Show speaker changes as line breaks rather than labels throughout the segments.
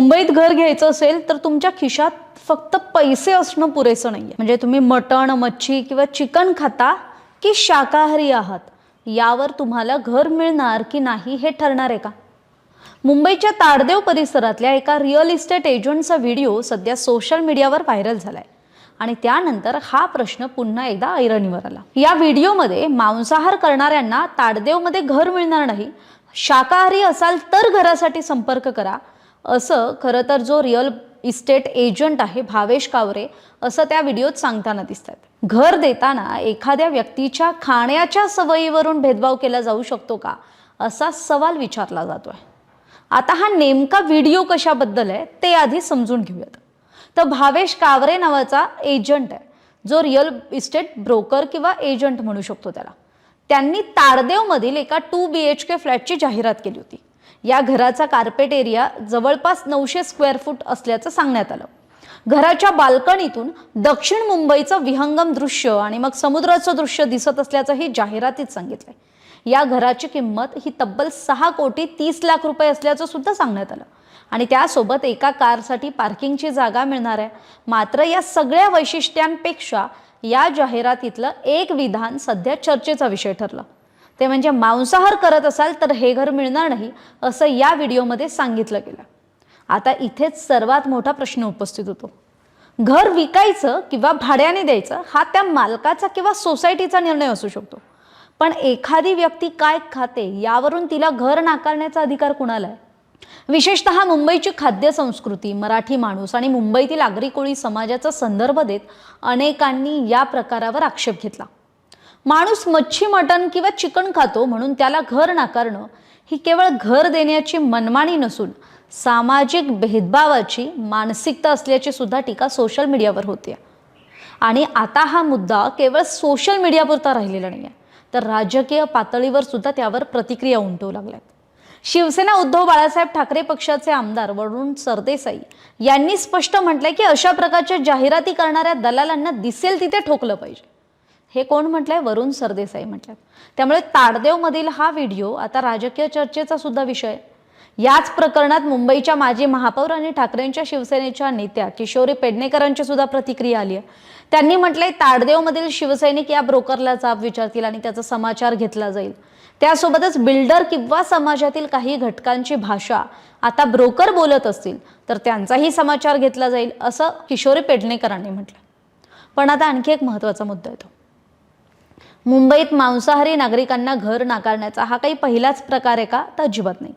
मुंबईत घर घ्यायचं असेल तर तुमच्या खिशात फक्त पैसे असणं पुरेसं नाहीये. म्हणजे तुम्ही मटण, मच्छी किंवा चिकन खाता की शाकाहारी आहात यावर तुम्हाला घर मिळणार की नाही हे ठरणार आहे का? मुंबईच्या ताडदेव परिसरातल्या एका रिअल इस्टेट एजंटचा व्हिडिओ सध्या सोशल मीडियावर व्हायरल झालाय आणि त्यानंतर हा प्रश्न पुन्हा एकदा ऐरणीवर आला. या व्हिडिओमध्ये मांसाहार करणाऱ्यांना ताडदेवमध्ये घर मिळणार नाही, शाकाहारी असाल तर घरासाठी संपर्क करा असं खरं तर जो रिअल इस्टेट एजंट आहे भावेश कावरे असं त्या व्हिडिओत सांगताना दिसतात. घर देताना एखाद्या व्यक्तीच्या खाण्याच्या सवयीवरून भेदभाव केला जाऊ शकतो का असा सवाल विचारला जातोय. आता हा नेमका व्हिडिओ कशाबद्दल आहे ते आधी समजून घेऊयात. तर भावेश कावरे नावाचा एजंट आहे जो रिअल इस्टेट ब्रोकर किंवा एजंट म्हणू शकतो त्याला. त्यांनी ताडदेवमधील एका 2 BHK फ्लॅटची जाहिरात केली होती. या घराचा कार्पेट एरिया जवळपास 900 स्क्वेअर फूट असल्याचं सांगण्यात आलं. घराच्या बाल्कनीतून दक्षिण मुंबईचं विहंगम दृश्य आणि मग समुद्राचं दृश्य दिसत असल्याचंही जाहिरातीत सांगितलंय. या घराची किंमत ही तब्बल 6,30,00,000 रुपये असल्याचं सुद्धा सांगण्यात आलं आणि त्यासोबत एका कारसाठी पार्किंगची जागा मिळणार आहे. मात्र या सगळ्या वैशिष्ट्यांपेक्षा या जाहिरातीतलं एक विधान सध्या चर्चेचा विषय ठरला. ते म्हणजे मांसाहार करत असाल तर हे घर मिळणार नाही असं या व्हिडिओमध्ये सांगितलं गेलं. आता इथेच सर्वात मोठा प्रश्न उपस्थित होतो. घर विकायचं किंवा भाड्याने द्यायचं हा त्या मालकाचा किंवा सोसायटीचा निर्णय असू शकतो, पण एखादी व्यक्ती काय खाते यावरून तिला घर नाकारण्याचा अधिकार कुणाला आहे? विशेषतः मुंबईची खाद्य संस्कृती, मराठी माणूस आणि मुंबईतील आगरी कोळी समाजाचा संदर्भ देत अनेकांनी या प्रकारावर आक्षेप घेतला. माणूस मच्छी, मटण किंवा चिकन खातो म्हणून त्याला घर नाकारणं ही केवळ घर देण्याची मनमानी नसून सामाजिक भेदभावाची मानसिकता असल्याची सुद्धा टीका सोशल मीडियावर होते. आणि आता हा मुद्दा केवळ सोशल मीडियापुरता राहिलेला नाही आहे, तर राजकीय पातळीवर सुद्धा त्यावर प्रतिक्रिया उमटू लागल्यात. शिवसेना उद्धव बाळासाहेब ठाकरे पक्षाचे आमदार वरुण सरदेसाई यांनी स्पष्ट म्हटलंय की अशा प्रकारच्या जाहिराती करणाऱ्या दलालांना दिसेल तिथे ठोकलं पाहिजे. हे कोण म्हटलंय? वरुण सरदेसाई म्हटलं. त्यामुळे ताडदेवमधील हा व्हिडिओ आता राजकीय चर्चेचा सुद्धा विषय. याच प्रकरणात मुंबईच्या माजी महापौर आणि ठाकरेंच्या शिवसेनेच्या नेत्या किशोरी पेडणेकरांची सुद्धा प्रतिक्रिया आली आहे. त्यांनी म्हटलंय ताडदेवमधील शिवसैनिक या ब्रोकरला जाब विचारतील आणि त्याचा समाचार घेतला जाईल. त्यासोबतच बिल्डर किंवा समाजातील काही घटकांची भाषा आता ब्रोकर बोलत असतील तर त्यांचाही समाचार घेतला जाईल असं किशोरी पेडणेकरांनी म्हटलं. पण आता आणखी एक महत्त्वाचा मुद्दा येतो. मुंबईत मांसाहारी नागरिकांना घर नाकारण्याचा हा काही पहिलाच प्रकार आहे का? तर अजिबात नाही.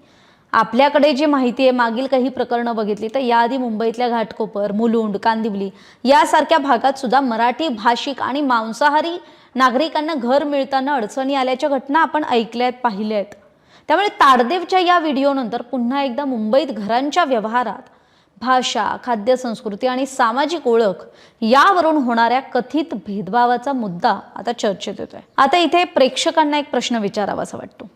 आपल्याकडे जी माहिती आहे, मागील काही प्रकरणं बघितली तर याआधी मुंबईतल्या घाटकोपर, मुलुंड, कांदिवली यासारख्या भागात सुद्धा मराठी भाषिक आणि मांसाहारी नागरिकांना घर मिळताना अडचणी आल्याच्या घटना आपण ऐकल्या आहेत, पाहिल्या आहेत. त्यामुळे ताडदेवच्या या व्हिडिओनंतर पुन्हा एकदा मुंबईत घरांच्या व्यवहारात भाषा, खाद्य संस्कृती आणि सामाजिक ओळख यावरून होणाऱ्या कथित भेदभावाचा मुद्दा आता चर्चेत येतोय. आता इथे प्रेक्षकांना एक प्रश्न विचारावासा वाटतो.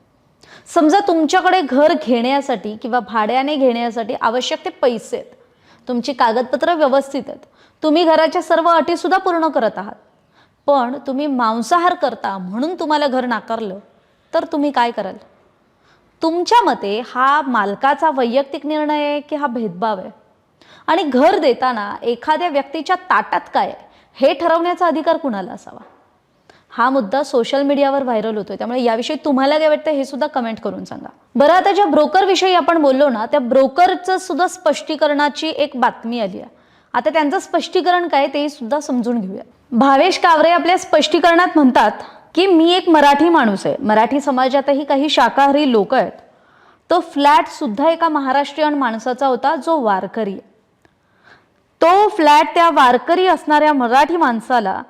समजा तुमच्याकडे घर घेण्यासाठी किंवा भाड्याने घेण्यासाठी आवश्यक ते पैसे आहेत, तुमची कागदपत्र व्यवस्थित आहेत, तुम्ही घराच्या सर्व अटी सुद्धा पूर्ण करत आहात, पण तुम्ही मांसाहार करता म्हणून तुम्हाला घर नाकारलं तर तुम्ही काय कराल? तुमच्या मते हा मालकाचा वैयक्तिक निर्णय आहे की हा भेदभाव आहे? आणि घर देताना एखाद्या व्यक्तीच्या ताटात काय आहे हे ठरवण्याचा अधिकार कुणाला असावा? हा मुद्दा सोशल मीडियावर व्हायरल होतोय. त्यामुळे याविषयी तुम्हाला काय वाटतं हे सुद्धा कमेंट करून सांगा. बरं, आता ज्या ब्रोकर विषयी आपण बोललो ना, त्या ब्रोकरचं सुद्धा स्पष्टीकरणाची एक बातमी आली आहे. आता त्यांचं स्पष्टीकरण काय ते सुद्धा समजून घेऊया. भावेश कावरे आपल्या स्पष्टीकरणात म्हणतात की मी एक मराठी माणूस आहे, मराठी समाजातही काही शाकाहारी लोक आहेत. तो फ्लॅट सुद्धा एका महाराष्ट्रीयन माणसाचा होता जो वारकरी आहे. तो फ्लॅट त्या वारकरी असणाऱ्या मराठी माणसाला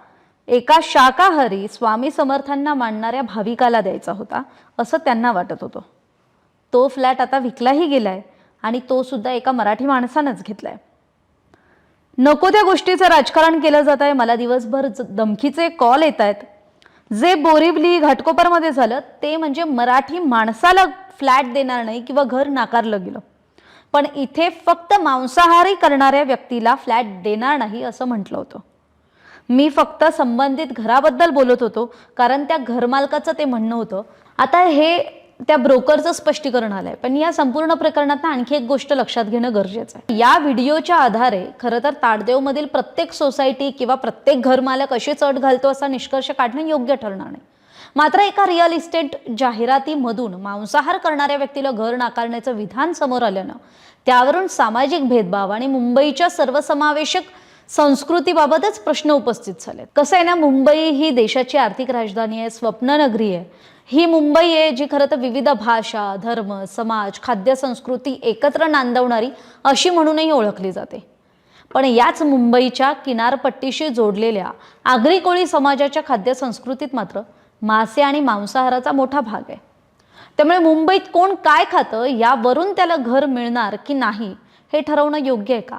एका शाकाहारी स्वामी समर्थांना मानणाऱ्या भाविकाला द्यायचा होता असं त्यांना वाटत होतं. तो फ्लॅट आता विकलाही गेलाय आणि तो सुद्धा एका मराठी माणसानंच घेतलाय. नको त्या गोष्टीचं राजकारण केलं जात आहे. मला दिवसभर धमकीचे कॉल येत आहेत. जे बोरिवली घाटकोपरमध्ये झालं ते म्हणजे मराठी माणसाला फ्लॅट देणार नाही किंवा घर नाकारलं गेलं, पण इथे फक्त मांसाहारी करणाऱ्या व्यक्तीला फ्लॅट देणार नाही असं म्हटलं होतं. मी फक्त संबंधित घराबद्दल बोलत होतो कारण त्या घरमालकाचं ते म्हणणं होतं. आता हे त्या ब्रोकरचं स्पष्टीकरण आलंय, पण या संपूर्ण प्रकरणात आणखी एक गोष्ट लक्षात घेणं गरजेचं आहे. या व्हिडिओच्या आधारे खरं तर ताडदेवमधील प्रत्येक सोसायटी किंवा प्रत्येक घरमालक अशीच अट घालतो असा निष्कर्ष काढणं योग्य ठरणार नाही. मात्र एका रिअल इस्टेट जाहिरातीमधून मांसाहार करणाऱ्या व्यक्तीला घर नाकारण्याचं विधान समोर आल्यानं त्यावरून सामाजिक भेदभाव आणि मुंबईच्या सर्वसमावेशक संस्कृतीबाबतच प्रश्न उपस्थित झालेत. कसं आहे ना, मुंबई ही देशाची आर्थिक राजधानी आहे, स्वप्ननगरी आहे. ही मुंबई आहे जी खरं तर विविध भाषा, धर्म, समाज, खाद्य संस्कृती एकत्र नांदवणारी अशी म्हणूनही ओळखली जाते. पण याच मुंबईच्या किनारपट्टीशी जोडलेल्या आगरी कोळी समाजाच्या खाद्य संस्कृतीत मात्र मासे आणि मांसाहाराचा मोठा भाग आहे. त्यामुळे मुंबईत कोण काय खातं यावरून त्याला घर मिळणार की नाही हे ठरवणं योग्य आहे का?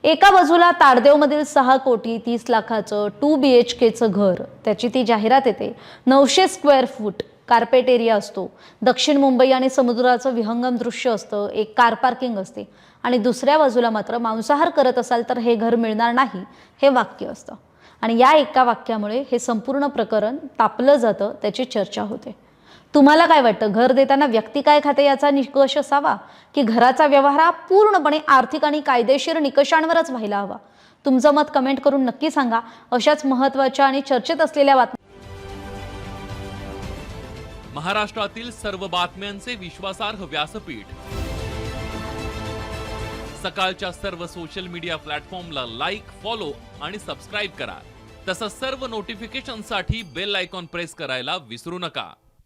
एका बाजूला ताडदेवमधील 6 कोटी 30 लाखाचं 2 BHKचं घर, त्याची ती जाहिरात येते. 900 स्क्वेअर फूट कार्पेट एरिया असतो, दक्षिण मुंबई आणि समुद्राचं विहंगम दृश्य असतं, एक कार पार्किंग असते. आणि दुसऱ्या बाजूला मात्र मांसाहार करत असाल तर हे घर मिळणार नाही हे वाक्य असतं. आणि या एका वाक्यामुळे हे संपूर्ण प्रकरण तापलं जातं, त्याची चर्चा होते. तुम्हाला काय वाटतं, घर देताना व्यक्ती काय खाते याचा निकष असावा की घराचा व्यवहार हा पूर्णपणे आर्थिक आणि कायदेशीर निकषांवरच व्हायला हवा? तुमचं मत कमेंट करून नक्की सांगा. अशाच महत्त्वाच्या आणि चर्चेत असलेल्या बातम्या
महाराष्ट्रातील सर्व बातम्यांचे विश्वासार्ह व्यासपीठ सकाळच्या सर्व सोशल मीडिया प्लॅटफॉर्मला लाईक, फॉलो आणि सबस्क्राईब करा. तसंच सर्व नोटिफिकेशनसाठी बेल आयकॉन प्रेस करायला विसरू नका.